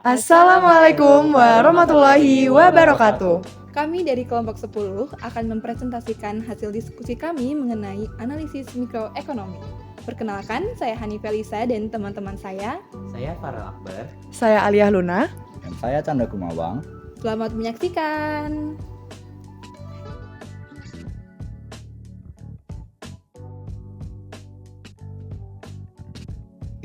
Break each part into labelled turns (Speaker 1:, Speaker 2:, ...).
Speaker 1: Assalamualaikum warahmatullahi wabarakatuh.
Speaker 2: Kami dari kelompok 10 akan mempresentasikan hasil diskusi kami mengenai analisis mikroekonomi. Perkenalkan, saya Hani Felisa dan teman-teman saya.
Speaker 3: Saya Farel Akbar.
Speaker 1: Saya Aliyah Luna.
Speaker 4: Dan saya Chandra Kumawang.
Speaker 2: Selamat menyaksikan.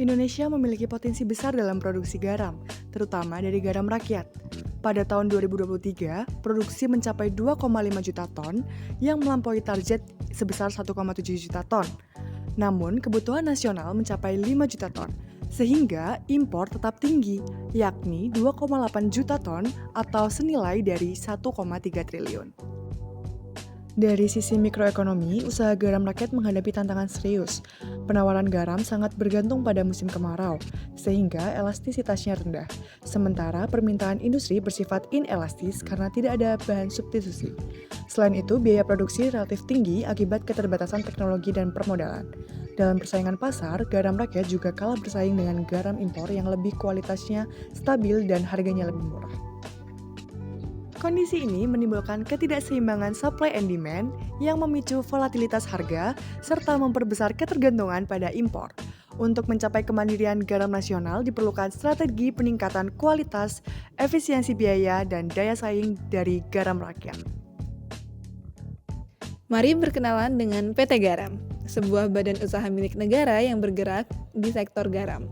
Speaker 1: Indonesia memiliki potensi besar dalam produksi garam, terutama dari garam rakyat. Pada tahun 2023, produksi mencapai 2,5 juta ton yang melampaui target sebesar 1,7 juta ton. Namun, kebutuhan nasional mencapai 5 juta ton, sehingga impor tetap tinggi, yakni 2,8 juta ton atau senilai dari 1,3 triliun. Dari sisi mikroekonomi, usaha garam rakyat menghadapi tantangan serius. Penawaran garam sangat bergantung pada musim kemarau, sehingga elastisitasnya rendah. Sementara permintaan industri bersifat inelastis karena tidak ada bahan substitusi. Selain itu, biaya produksi relatif tinggi akibat keterbatasan teknologi dan permodalan. Dalam persaingan pasar, garam rakyat juga kalah bersaing dengan garam impor yang lebih kualitasnya stabil dan harganya lebih murah. Kondisi ini menimbulkan ketidakseimbangan supply and demand yang memicu volatilitas harga serta memperbesar ketergantungan pada impor. Untuk mencapai kemandirian garam nasional diperlukan strategi peningkatan kualitas, efisiensi biaya, dan daya saing dari garam rakyat.
Speaker 2: Mari berkenalan dengan PT Garam, sebuah badan usaha milik negara yang bergerak di sektor garam.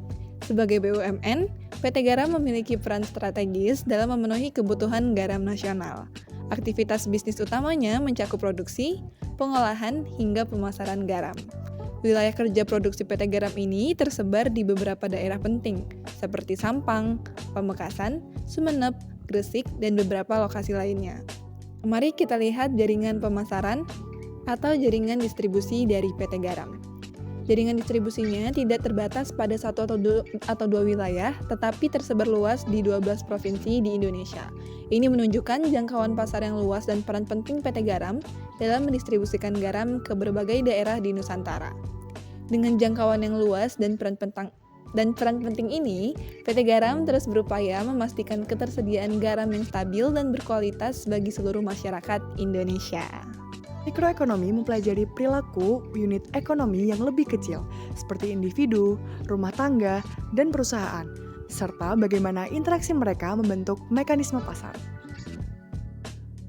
Speaker 2: Sebagai BUMN, PT Garam memiliki peran strategis dalam memenuhi kebutuhan garam nasional. Aktivitas bisnis utamanya mencakup produksi, pengolahan, hingga pemasaran garam. Wilayah kerja produksi PT Garam ini tersebar di beberapa daerah penting, seperti Sampang, Pamekasan, Sumeneb, Gresik, dan beberapa lokasi lainnya. Mari kita lihat jaringan pemasaran atau jaringan distribusi dari PT Garam. Jaringan distribusinya tidak terbatas pada satu atau dua wilayah, tetapi tersebar luas di 12 provinsi di Indonesia. Ini menunjukkan jangkauan pasar yang luas dan peran penting PT Garam dalam mendistribusikan garam ke berbagai daerah di Nusantara. Dengan jangkauan yang luas dan peran penting ini, PT Garam terus berupaya memastikan ketersediaan garam yang stabil dan berkualitas bagi seluruh masyarakat Indonesia.
Speaker 1: Mikroekonomi mempelajari perilaku unit ekonomi yang lebih kecil, seperti individu, rumah tangga, dan perusahaan, serta bagaimana interaksi mereka membentuk mekanisme pasar.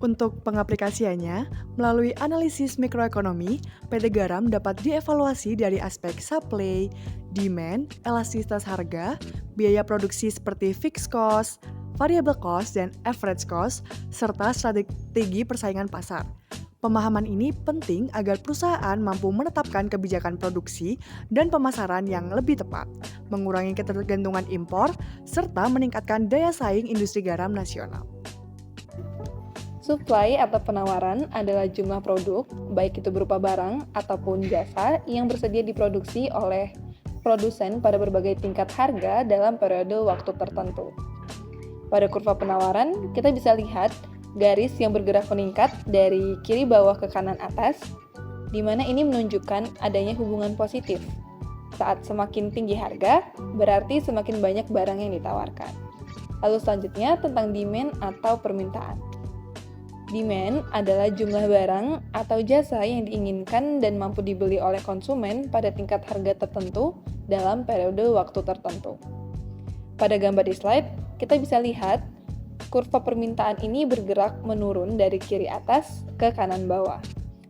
Speaker 1: Untuk pengaplikasiannya, melalui analisis mikroekonomi, PT Garam dapat dievaluasi dari aspek supply, demand, elastisitas harga, biaya produksi seperti fixed cost, variable cost, dan average cost, serta strategi persaingan pasar. Pemahaman ini penting agar perusahaan mampu menetapkan kebijakan produksi dan pemasaran yang lebih tepat, mengurangi ketergantungan impor, serta meningkatkan daya saing industri garam nasional.
Speaker 2: Supply atau penawaran adalah jumlah produk, baik itu berupa barang ataupun jasa, yang bersedia diproduksi oleh produsen pada berbagai tingkat harga dalam periode waktu tertentu. Pada kurva penawaran, kita bisa lihat garis yang bergerak meningkat dari kiri bawah ke kanan atas, di mana ini menunjukkan adanya hubungan positif. Saat semakin tinggi harga, berarti semakin banyak barang yang ditawarkan. Lalu selanjutnya tentang demand atau permintaan. Demand adalah jumlah barang atau jasa yang diinginkan dan mampu dibeli oleh konsumen pada tingkat harga tertentu dalam periode waktu tertentu. Pada gambar di slide, kita bisa lihat kurva permintaan ini bergerak menurun dari kiri atas ke kanan bawah.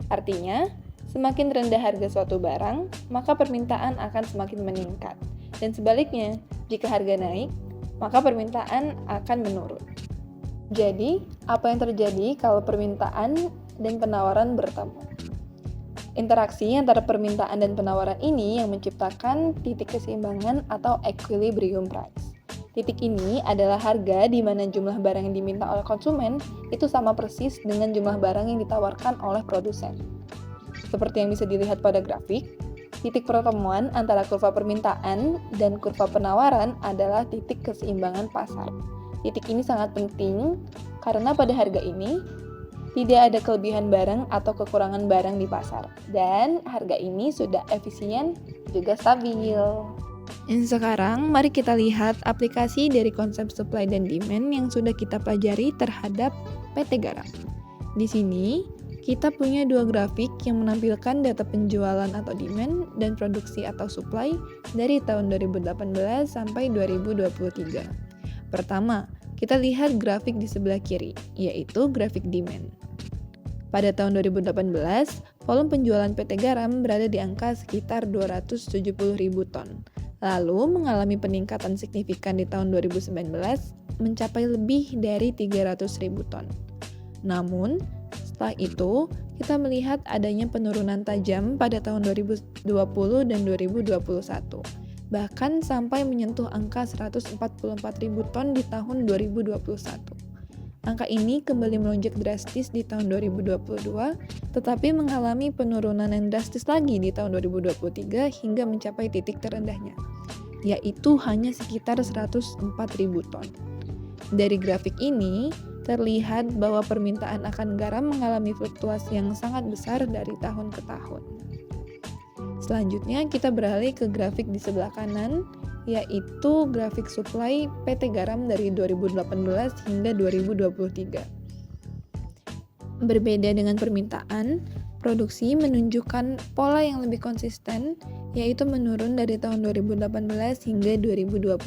Speaker 2: Artinya, semakin rendah harga suatu barang, maka permintaan akan semakin meningkat. Dan sebaliknya, jika harga naik, maka permintaan akan menurun. Jadi, apa yang terjadi kalau permintaan dan penawaran bertemu? Interaksi antara permintaan dan penawaran ini yang menciptakan titik keseimbangan atau equilibrium price. Titik ini adalah harga di mana jumlah barang yang diminta oleh konsumen itu sama persis dengan jumlah barang yang ditawarkan oleh produsen. Seperti yang bisa dilihat pada grafik, titik pertemuan antara kurva permintaan dan kurva penawaran adalah titik keseimbangan pasar. Titik ini sangat penting karena pada harga ini tidak ada kelebihan barang atau kekurangan barang di pasar, dan harga ini sudah efisien juga stabil. Sekarang, mari kita lihat aplikasi dari konsep supply dan demand yang sudah kita pelajari terhadap PT Garam. Di sini, kita punya dua grafik yang menampilkan data penjualan atau demand dan produksi atau supply dari tahun 2018 sampai 2023. Pertama, kita lihat grafik di sebelah kiri, yaitu grafik demand. Pada tahun 2018, volume penjualan PT Garam berada di angka sekitar 270.000 ton. Lalu mengalami peningkatan signifikan di tahun 2019 mencapai lebih dari 300.000 ton. Namun, setelah itu kita melihat adanya penurunan tajam pada tahun 2020 dan 2021. Bahkan sampai menyentuh angka 144.000 ton di tahun 2021. Angka ini kembali melonjak drastis di tahun 2022, tetapi mengalami penurunan yang drastis lagi di tahun 2023 hingga mencapai titik terendahnya, yaitu hanya sekitar 104.000 ton. Dari grafik ini, terlihat bahwa permintaan akan garam mengalami fluktuasi yang sangat besar dari tahun ke tahun. Selanjutnya, kita beralih ke grafik di sebelah kanan, yaitu grafik supply PT Garam dari 2018 hingga 2023. Berbeda dengan permintaan, produksi menunjukkan pola yang lebih konsisten, yaitu menurun dari tahun 2018 hingga 2022.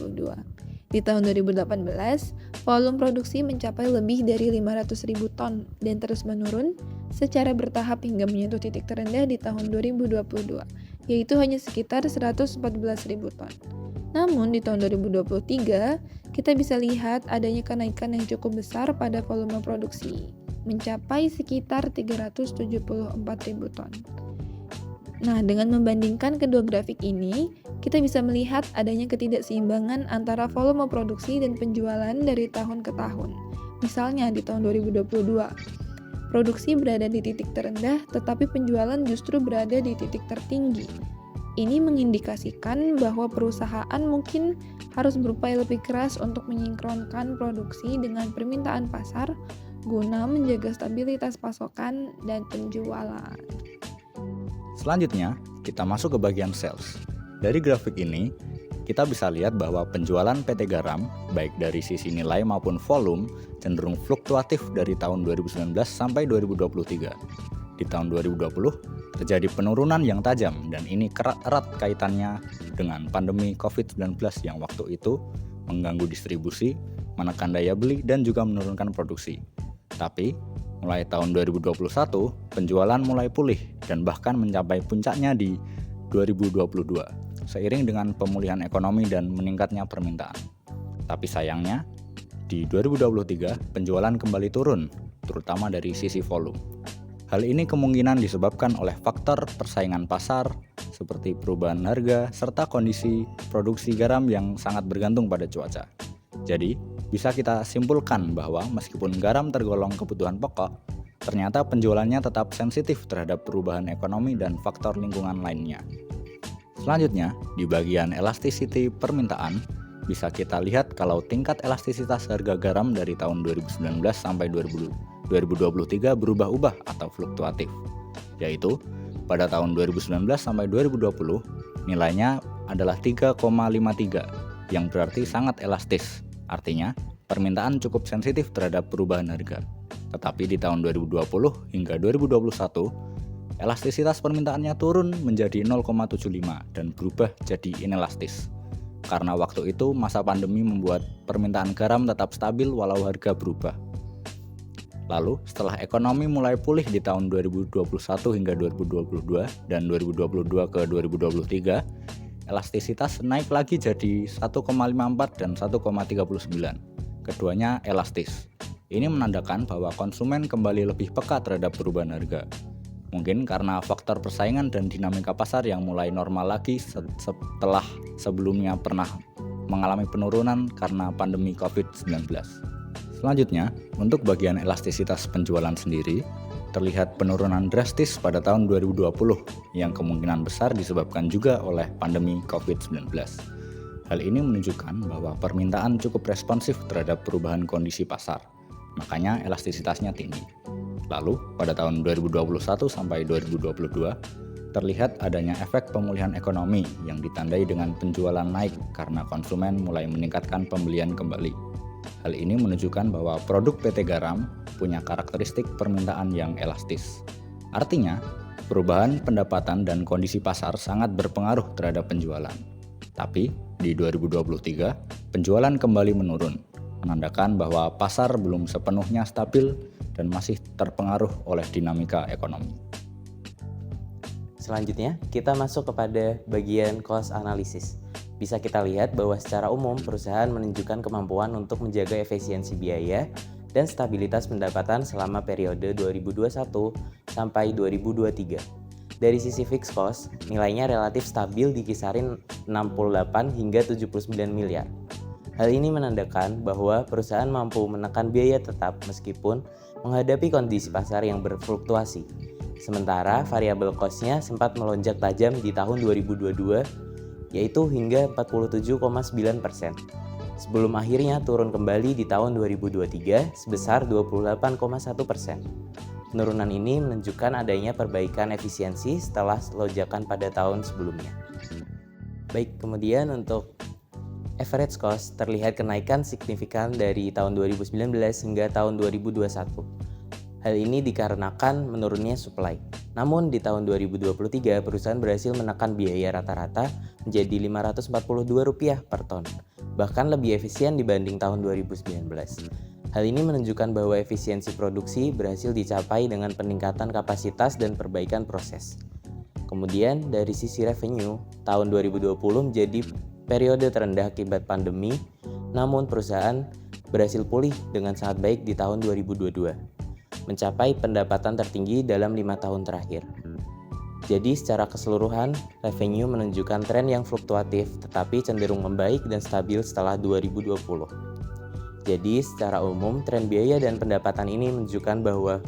Speaker 2: Di tahun 2018, volume produksi mencapai lebih dari 500.000 ton dan terus menurun secara bertahap hingga menyentuh titik terendah di tahun 2022, yaitu hanya sekitar 114.000 ton. Namun di tahun 2023, kita bisa lihat adanya kenaikan yang cukup besar pada volume produksi, mencapai sekitar 374.000 ton. Nah, dengan membandingkan kedua grafik ini, kita bisa melihat adanya ketidakseimbangan antara volume produksi dan penjualan dari tahun ke tahun. Misalnya di tahun 2022, produksi berada di titik terendah, tetapi penjualan justru berada di titik tertinggi. Ini mengindikasikan bahwa perusahaan mungkin harus berupaya lebih keras untuk menyinkronkan produksi dengan permintaan pasar guna menjaga stabilitas pasokan dan penjualan.
Speaker 4: Selanjutnya, kita masuk ke bagian sales. Dari grafik ini, kita bisa lihat bahwa penjualan PT Garam, baik dari sisi nilai maupun volume, cenderung fluktuatif dari tahun 2019 sampai 2023. Di tahun 2020, terjadi penurunan yang tajam dan ini erat kaitannya dengan pandemi COVID-19 yang waktu itu mengganggu distribusi, menekan daya beli, dan juga menurunkan produksi. Tapi, mulai tahun 2021, penjualan mulai pulih dan bahkan mencapai puncaknya di 2022, seiring dengan pemulihan ekonomi dan meningkatnya permintaan. Tapi sayangnya, di 2023 penjualan kembali turun, terutama dari sisi volume. Hal ini kemungkinan disebabkan oleh faktor persaingan pasar, seperti perubahan harga, serta kondisi produksi garam yang sangat bergantung pada cuaca. Jadi, bisa kita simpulkan bahwa meskipun garam tergolong kebutuhan pokok, ternyata penjualannya tetap sensitif terhadap perubahan ekonomi dan faktor lingkungan lainnya. Selanjutnya, di bagian elasticity permintaan, bisa kita lihat kalau tingkat elastisitas harga garam dari tahun 2019 sampai 2023 berubah-ubah atau fluktuatif, yaitu pada tahun 2019 sampai 2020 nilainya adalah 3,53 yang berarti sangat elastis. Artinya, permintaan cukup sensitif terhadap perubahan harga. Tetapi di tahun 2020 hingga 2021, elastisitas permintaannya turun menjadi 0,75 dan berubah jadi inelastis. Karena waktu itu masa pandemi membuat permintaan garam tetap stabil walau harga berubah. Lalu, setelah ekonomi mulai pulih di tahun 2021 hingga 2022 dan 2022 ke 2023, elastisitas naik lagi jadi 1,54 dan 1,39. Keduanya elastis. Ini menandakan bahwa konsumen kembali lebih peka terhadap perubahan harga. Mungkin karena faktor persaingan dan dinamika pasar yang mulai normal lagi setelah sebelumnya pernah mengalami penurunan karena pandemi COVID-19. Selanjutnya, untuk bagian elastisitas penjualan sendiri, terlihat penurunan drastis pada tahun 2020 yang kemungkinan besar disebabkan juga oleh pandemi COVID-19. Hal ini menunjukkan bahwa permintaan cukup responsif terhadap perubahan kondisi pasar, makanya elastisitasnya tinggi. Lalu, pada tahun 2021 sampai 2022, terlihat adanya efek pemulihan ekonomi yang ditandai dengan penjualan naik karena konsumen mulai meningkatkan pembelian kembali. Hal ini menunjukkan bahwa produk PT Garam punya karakteristik permintaan yang elastis. Artinya, perubahan pendapatan dan kondisi pasar sangat berpengaruh terhadap penjualan. Tapi, di 2023, penjualan kembali menurun, menandakan bahwa pasar belum sepenuhnya stabil dan masih terpengaruh oleh dinamika ekonomi.
Speaker 3: Selanjutnya, kita masuk kepada bagian cost analysis. Bisa kita lihat bahwa secara umum perusahaan menunjukkan kemampuan untuk menjaga efisiensi biaya dan stabilitas pendapatan selama periode 2021 sampai 2023. Dari sisi fixed cost, nilainya relatif stabil di kisaran 68 hingga 79 miliar. Hal ini menandakan bahwa perusahaan mampu menekan biaya tetap meskipun menghadapi kondisi pasar yang berfluktuasi. Sementara variabel cost-nya sempat melonjak tajam di tahun 2022, yaitu hingga 47,9%. Sebelum akhirnya turun kembali di tahun 2023 sebesar 28,1%. Penurunan ini menunjukkan adanya perbaikan efisiensi setelah lonjakan pada tahun sebelumnya. Baik, kemudian untuk average cost terlihat kenaikan signifikan dari tahun 2019 hingga tahun 2021. Hal ini dikarenakan menurunnya supply. Namun di tahun 2023 perusahaan berhasil menekan biaya rata-rata menjadi Rp542 per ton, bahkan lebih efisien dibanding tahun 2019. Hal ini menunjukkan bahwa efisiensi produksi berhasil dicapai dengan peningkatan kapasitas dan perbaikan proses. Kemudian dari sisi revenue, tahun 2020 menjadi periode terendah akibat pandemi, namun perusahaan berhasil pulih dengan sangat baik di tahun 2022, mencapai pendapatan tertinggi dalam 5 tahun terakhir. Jadi secara keseluruhan, revenue menunjukkan tren yang fluktuatif tetapi cenderung membaik dan stabil setelah 2020. Jadi secara umum, tren biaya dan pendapatan ini menunjukkan bahwa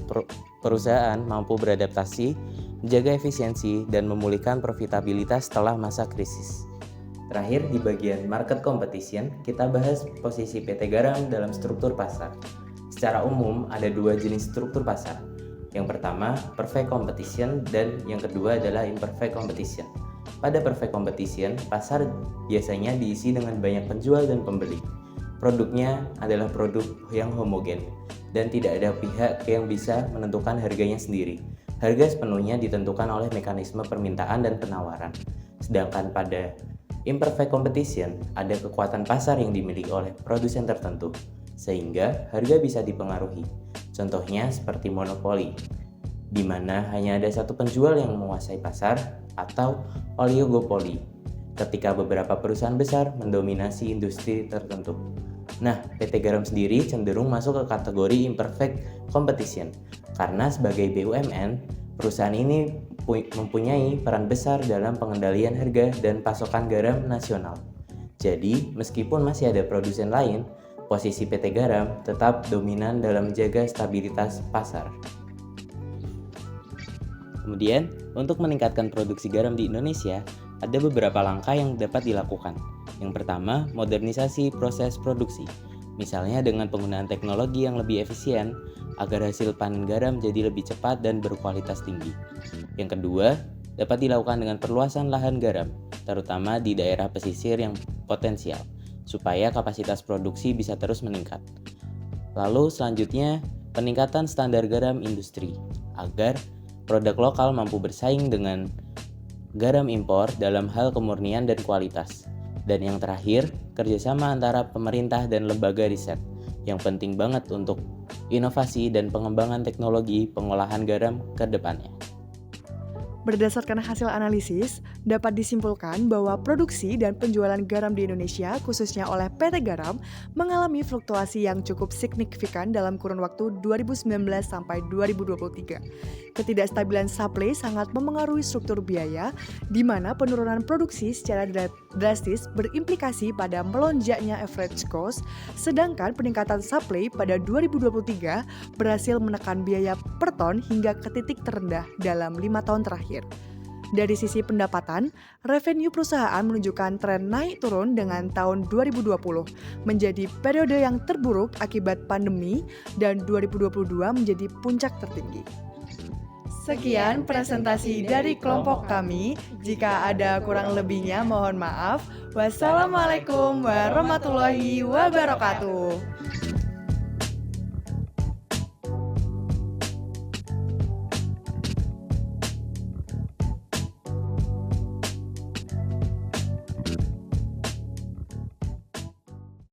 Speaker 3: perusahaan mampu beradaptasi, menjaga efisiensi, dan memulihkan profitabilitas setelah masa krisis. Terakhir, di bagian market competition, kita bahas posisi PT Garam dalam struktur pasar. Secara umum, ada dua jenis struktur pasar. Yang pertama, perfect competition, dan yang kedua adalah imperfect competition. Pada perfect competition, pasar biasanya diisi dengan banyak penjual dan pembeli. Produknya adalah produk yang homogen dan tidak ada pihak yang bisa menentukan harganya sendiri. Harga sepenuhnya ditentukan oleh mekanisme permintaan dan penawaran. Sedangkan pada imperfect competition ada kekuatan pasar yang dimiliki oleh produsen tertentu, sehingga harga bisa dipengaruhi. Contohnya seperti monopoli, di mana hanya ada satu penjual yang menguasai pasar, atau oligopoli, ketika beberapa perusahaan besar mendominasi industri tertentu. Nah, PT Garam sendiri cenderung masuk ke kategori imperfect competition karena sebagai BUMN, perusahaan ini mempunyai peran besar dalam pengendalian harga dan pasokan garam nasional. Jadi, meskipun masih ada produsen lain, posisi PT Garam tetap dominan dalam menjaga stabilitas pasar. Kemudian, untuk meningkatkan produksi garam di Indonesia, ada beberapa langkah yang dapat dilakukan. Yang pertama, modernisasi proses produksi, misalnya dengan penggunaan teknologi yang lebih efisien agar hasil panen garam jadi lebih cepat dan berkualitas tinggi. Yang kedua, dapat dilakukan dengan perluasan lahan garam, terutama di daerah pesisir yang potensial, supaya kapasitas produksi bisa terus meningkat. Lalu selanjutnya, peningkatan standar garam industri, agar produk lokal mampu bersaing dengan garam impor dalam hal kemurnian dan kualitas. Dan yang terakhir, kerjasama antara pemerintah dan lembaga riset yang penting banget untuk inovasi dan pengembangan teknologi pengolahan garam ke depannya.
Speaker 1: Berdasarkan hasil analisis, dapat disimpulkan bahwa produksi dan penjualan garam di Indonesia, khususnya oleh PT Garam, mengalami fluktuasi yang cukup signifikan dalam kurun waktu 2019 sampai 2023. Ketidakstabilan supply sangat memengaruhi struktur biaya, di mana penurunan produksi secara drastis berimplikasi pada melonjaknya average cost, sedangkan peningkatan supply pada 2023 berhasil menekan biaya per ton hingga ke titik terendah dalam 5 tahun terakhir. Dari sisi pendapatan, revenue perusahaan menunjukkan tren naik turun dengan tahun 2020 menjadi periode yang terburuk akibat pandemi dan 2022 menjadi puncak tertinggi. Sekian presentasi dari kelompok kami. Jika ada kurang lebihnya mohon maaf. Wassalamualaikum warahmatullahi wabarakatuh.